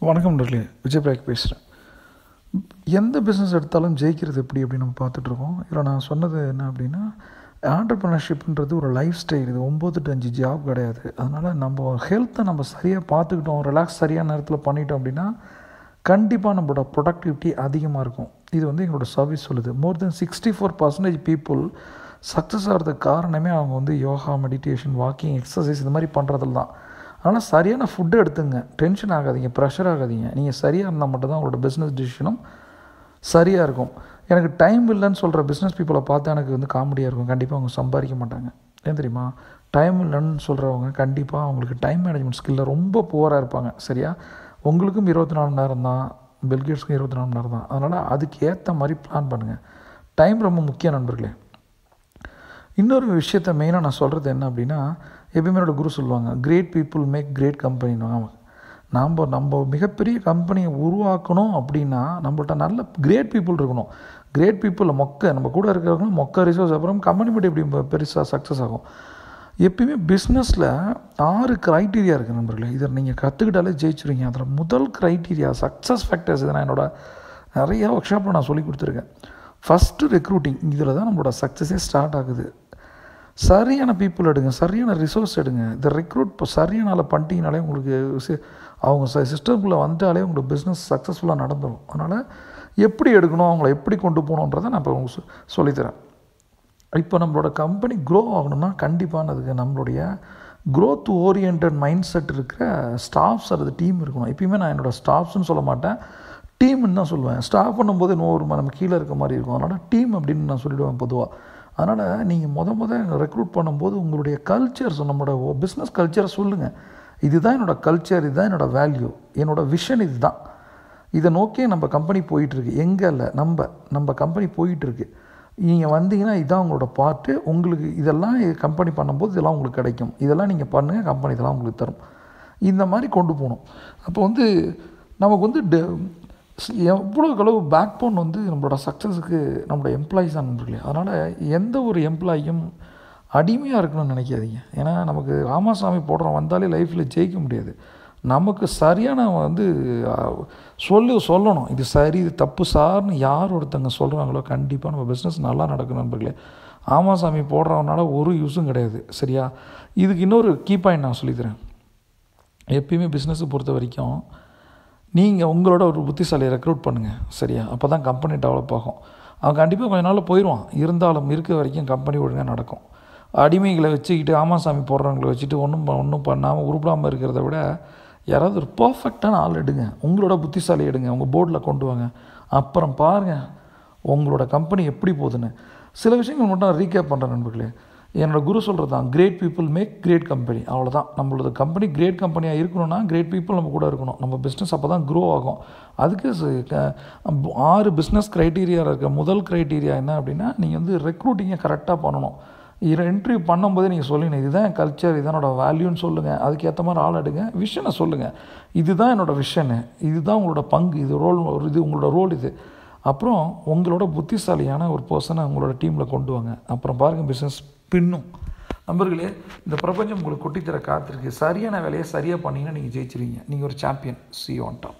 வணக்கம் நண்பர்களே, விஜய் பிரயாக் பேசுகிறேன். எந்த பிஸ்னஸ் எடுத்தாலும் ஜெயிக்கிறது எப்படி அப்படின்னு நம்ம பார்த்துட்ருக்கோம். இதில் நான் சொன்னது என்ன அப்படின்னா, ஆண்டர்ப்ரனர்ஷிப்ன்றது ஒரு லைஃப் ஸ்டைல். இது 9 to 5 ஜாப் கிடையாது. அதனால் நம்ம ஹெல்த்தை நம்ம சரியாக பார்த்துக்கிட்டோம், ரிலாக்ஸ் சரியான நேரத்தில் பண்ணிட்டோம் அப்படின்னா கண்டிப்பாக நம்மளோட ப்ரொடக்டிவிட்டி அதிகமாக இருக்கும். இது எங்களோட சர்வீஸ் சொல்லுது. மோர் தென் 64% பீப்புள் சக்ஸஸ் ஆகிறதுக்கு காரணமே அவங்க யோகா, மெடிடேஷன், வாக்கிங், எக்ஸசைஸ் இந்த மாதிரி பண்ணுறதுல தான். அதனால் சரியான ஃபுட்டு எடுத்துங்க, டென்ஷன் ஆகாதீங்க, ப்ரெஷர் ஆகாதீங்க. நீங்கள் சரியாக இருந்தால் மட்டும்தான் உங்களோட பிஸ்னஸ் டிசிஷனும் சரியாக இருக்கும். எனக்கு டைம் இல்லைன்னு சொல்கிற பிஸ்னஸ் பீப்புளை பார்த்தா எனக்கு காமெடியாக இருக்கும். கண்டிப்பாக அவங்க சம்பாதிக்க மாட்டாங்க. ஏன் தெரியுமா? டைம் இல்லைன்னு சொல்கிறவங்க கண்டிப்பாக அவங்களுக்கு டைம் மேனேஜ்மெண்ட் ஸ்கில்லில் ரொம்ப புவராக இருப்பாங்க. சரியா? உங்களுக்கும் 24 மணி நேரம் தான், பில்கேட்ஸ்க்கும் 24 மணி நேரம் தான். அதனால் அதுக்கு ஏற்ற மாதிரி பிளான் பண்ணுங்கள். டைம் ரொம்ப முக்கியம் நண்பர்களே. இன்னொரு விஷயத்தை மெயினாக நான் சொல்கிறது என்ன அப்படின்னா, எப்பயுமே என்னோடய குரு சொல்லுவாங்க, கிரேட் பீப்புள் மேக் கிரேட் கம்பெனின்னு. நம்ம மிகப்பெரிய கம்பெனியை உருவாக்கணும் அப்படின்னா நம்மள்ட்ட நல்ல கிரேட் பீப்புள் இருக்கணும். கிரேட் பீப்புளில் நம்ம கூட இருக்கிறவங்களும் மொக்க ரிசோர்ஸ், அப்புறம் கம்பெனி மட்டும் எப்படி பெருசாக சக்ஸஸ் ஆகும். எப்பயுமே பிஸ்னஸில் 6 க்ரைட்டீரியா இருக்குது நண்பர்களே. இதை நீங்கள் கற்றுக்கிட்டாலே ஜெயிச்சுருவீங்க. அதில் முதல் க்ரைட்டீரியா சக்ஸஸ் ஃபேக்டர்ஸ். இதை நான் நிறையா ஒர்க் ஷாப்பில் நான் சொல்லி கொடுத்துருக்கேன். First recruiting. இதில் தான் நம்மளோட சக்ஸஸே ஸ்டார்ட் ஆகுது. சரியான பீப்புள் எடுங்க, சரியான ரிசோர்ஸ் எடுங்க. இந்த ரெக்ரூட் இப்போ சரியான ஆளை பண்ணிட்டீங்கனாலே உங்களுக்கு அவங்க சிஸ்டம்குள்ளே வந்துட்டாலே உங்களோட பிஸ்னஸ் சக்ஸஸ்ஃபுல்லாக நடந்துடும். அதனால் எப்படி எடுக்கணும், அவங்கள எப்படி கொண்டு போகணுன்றதை நான் இப்போ உங்களுக்கு சொல்லித்தரேன். இப்போ நம்மளோட கம்பெனி க்ரோ ஆகணும்னா கண்டிப்பானதுக்கு நம்மளுடைய க்ரோத் ஓரியன்ட் மைண்ட் செட் இருக்கிற ஸ்டாஃப்ஸ் அல்லது டீம் இருக்கணும். எப்பயுமே நான் என்னோடய ஸ்டாஃப்ஸ்ன்னு சொல்ல மாட்டேன், டீம்னு தான் சொல்லுவேன். ஸ்டாஃப் பண்ணும்போது நம்ம கீழே இருக்க மாதிரி இருக்கும். அதனால் டீம் அப்படின்னு நான் சொல்லிவிடுவேன் பொதுவாக. அதனால் நீங்கள் முதல் ரெக்ரூட் பண்ணும்போது உங்களுடைய கல்ச்சர்ஸ், நம்மளோட பிஸ்னஸ் கல்ச்சரை சொல்லுங்கள். இதுதான் என்னோடய கல்ச்சர், இதுதான் என்னோடய வேல்யூ, என்னோடய விஷன் இது தான். இதை நோக்கி நம்ம கம்பெனி போயிட்டுருக்கு. எங்கே இல்லை, நம்ம கம்பெனி போயிட்டுருக்கு. நீங்கள் வந்தீங்கன்னா இதுதான் உங்களோட பார்ட்டு. உங்களுக்கு இதெல்லாம் கம்பெனி பண்ணும்போது இதெல்லாம் உங்களுக்கு கிடைக்கும். இதெல்லாம் நீங்கள் பண்ணுங்கள், கம்பெனி இதெல்லாம் உங்களுக்கு தரும். இந்த மாதிரி கொண்டு போகணும். அப்போ நமக்கு எவ்வளோ அளவு பேக் போன் நம்மளோட சக்ஸஸுக்கு நம்மளோட எம்ப்ளாயிஸ் தான் நண்பர்களே. அதனால் எந்த ஒரு எம்ப்ளாயும் அடிமையாக இருக்கணும்னு நினைக்காதீங்க. ஏன்னா நமக்கு ராமசாமி போடுறோம் வந்தாலே லைஃப்பில் ஜெயிக்க முடியாது. நமக்கு சரியான சொல்லணும், இது சரி இது தப்பு சார்னு யார் ஒருத்தங்க சொல்கிறாங்களோ கண்டிப்பாக நம்ம பிஸ்னஸ் நல்லா நடக்கும் நண்பர்களே. ஆமாசாமி போடுறவனால ஒரு யூஸும் கிடையாது. சரியா? இதுக்கு இன்னொரு கீ பாயிண்ட் நான் சொல்லித்தரேன். எப்பயுமே பிஸ்னஸை பொறுத்த வரைக்கும் நீங்கள் உங்களோட ஒரு புத்திசாலியை ரெக்ரூட் பண்ணுங்கள். சரியா? அப்போ தான் கம்பெனி டெவலப் ஆகும். அவன் கண்டிப்பாக கொஞ்ச நாள் போயிடுவான். இருந்தாலும் இருக்க வரைக்கும் கம்பெனி ஒழுங்காக நடக்கும். அடிமைகளை வச்சுக்கிட்டு ஆமாசாமி போடுறவங்களை வச்சுட்டு ஒன்றும் பண்ணாமல் உருப்படாமல் இருக்கிறத விட யாராவது ஒரு பர்ஃபெக்டான ஆள் எடுங்க, உங்களோட புத்திசாலி எடுங்க, உங்கள் போர்டில் கொண்டு வாங்க. அப்புறம் பாருங்கள் உங்களோட கம்பெனி எப்படி போகுதுன்னு. சில விஷயங்கள் மட்டும் நான் ரீகேப் பண்ணுறேன் நண்பர்களே. என்னோடய குரு சொல்கிறது தான், great people make great company. அவ்வளோதான். நம்மளோட கம்பெனி கிரேட் கம்பெனியாக இருக்கணும்னா கிரேட் பீப்புள் நம்ம கூட இருக்கணும். நம்ம பிஸ்னஸ் அப்போ தான் க்ரோ ஆகும். அதுக்கு 6 பிஸ்னஸ் க்ரைட்டீரியாவில் இருக்க முதல் க்ரைட்டீரியா என்ன அப்படின்னா, நீங்கள் ரெக்ரூட்டிங்கை கரெக்டாக பண்ணணும். இன்டர்வியூ பண்ணும்போதே நீங்கள் சொல்லுங்கள், இதுதான் என் கல்ச்சர், இதுதான் என்னோடய வேல்யூன்னு சொல்லுங்கள். அதுக்கேற்ற மாதிரி ஆள் எடுங்க. விஷனை சொல்லுங்கள், இதுதான் என்னோடய விஷனு, இதுதான் உங்களோட பங்கு, இது உங்களோட ரோல் இது. அப்புறம் உங்களோட புத்திசாலியான ஒரு பர்சனை உங்களோட டீமில் கொண்டு வாங்க. அப்புறம் பாருங்கள் பிஸ்னஸ் பின்னும். நண்பர்களே, இந்த பிரபஞ்சம் உங்களுக்கு கொட்டித்தர காத்திருக்கு. சரியான வேலையை சரியாக பண்ணிங்கன்னா நீங்கள் ஜெயிச்சிருவீங்க. நீங்கள் ஒரு champion. See you on top.